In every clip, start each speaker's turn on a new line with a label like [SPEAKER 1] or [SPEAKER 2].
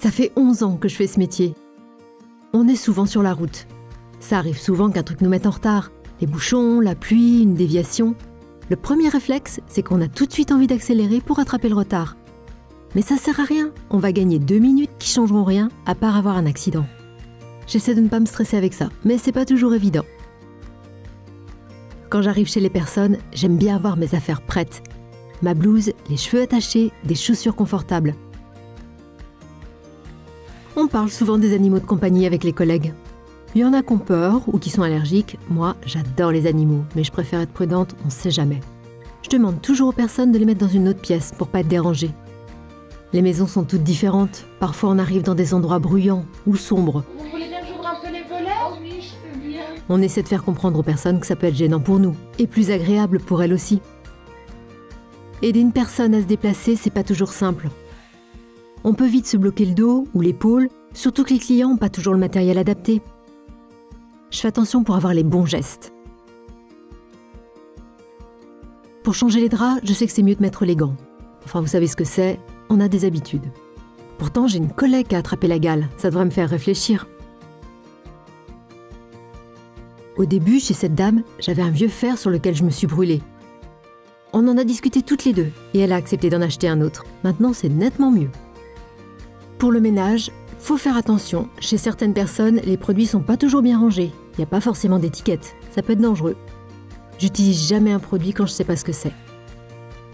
[SPEAKER 1] Ça fait 11 ans que je fais ce métier. On est souvent sur la route. Ça arrive souvent qu'un truc nous mette en retard. Les bouchons, la pluie, une déviation. Le premier réflexe, c'est qu'on a tout de suite envie d'accélérer pour rattraper le retard. Mais ça sert à rien. On va gagner 2 minutes qui changeront rien, à part avoir un accident. J'essaie de ne pas me stresser avec ça, mais c'est pas toujours évident. Quand j'arrive chez les personnes, j'aime bien avoir mes affaires prêtes. Ma blouse, les cheveux attachés, des chaussures confortables. On parle souvent des animaux de compagnie avec les collègues. Il y en a qui ont peur ou qui sont allergiques. Moi, j'adore les animaux, mais je préfère être prudente, on sait jamais. Je demande toujours aux personnes de les mettre dans une autre pièce pour pas être dérangées. Les maisons sont toutes différentes. Parfois, on arrive dans des endroits bruyants ou sombres.
[SPEAKER 2] Vous voulez bien que j'ouvre un peu les volets? Oh oui, je peux bien.
[SPEAKER 1] On essaie de faire comprendre aux personnes que ça peut être gênant pour nous et plus agréable pour elles aussi. Aider une personne à se déplacer, c'est pas toujours simple. On peut vite se bloquer le dos ou l'épaule, surtout que les clients n'ont pas toujours le matériel adapté. Je fais attention pour avoir les bons gestes. Pour changer les draps, je sais que c'est mieux de mettre les gants. Enfin, vous savez ce que c'est, on a des habitudes. Pourtant, j'ai une collègue qui a attrapé la gale, ça devrait me faire réfléchir. Au début, chez cette dame, j'avais un vieux fer sur lequel je me suis brûlée. On en a discuté toutes les deux et elle a accepté d'en acheter un autre. Maintenant, c'est nettement mieux. Pour le ménage, faut faire attention. Chez certaines personnes, les produits sont pas toujours bien rangés. Il n'y a pas forcément d'étiquette. Ça peut être dangereux. J'utilise jamais un produit quand je sais pas ce que c'est.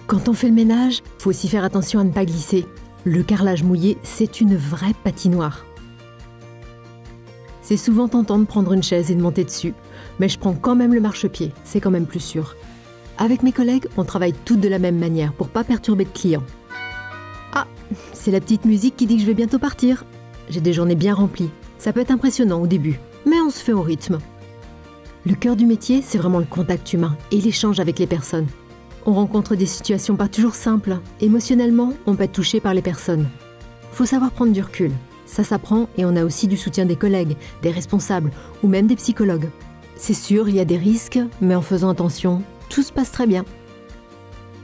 [SPEAKER 1] Quand on fait le ménage, faut aussi faire attention à ne pas glisser. Le carrelage mouillé, c'est une vraie patinoire. C'est souvent tentant de prendre une chaise et de monter dessus, mais je prends quand même le marchepied, c'est quand même plus sûr. Avec mes collègues, on travaille toutes de la même manière pour pas perturber le client. Ah, c'est la petite musique qui dit que je vais bientôt partir. J'ai des journées bien remplies. Ça peut être impressionnant au début, mais on se fait au rythme. Le cœur du métier, c'est vraiment le contact humain et l'échange avec les personnes. On rencontre des situations pas toujours simples. Émotionnellement, on peut être touché par les personnes. Faut savoir prendre du recul. Ça s'apprend et on a aussi du soutien des collègues, des responsables ou même des psychologues. C'est sûr, il y a des risques, mais en faisant attention, tout se passe très bien.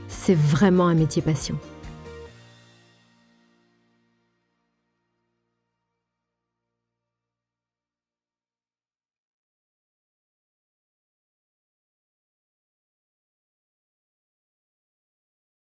[SPEAKER 1] C'est vraiment un métier passion.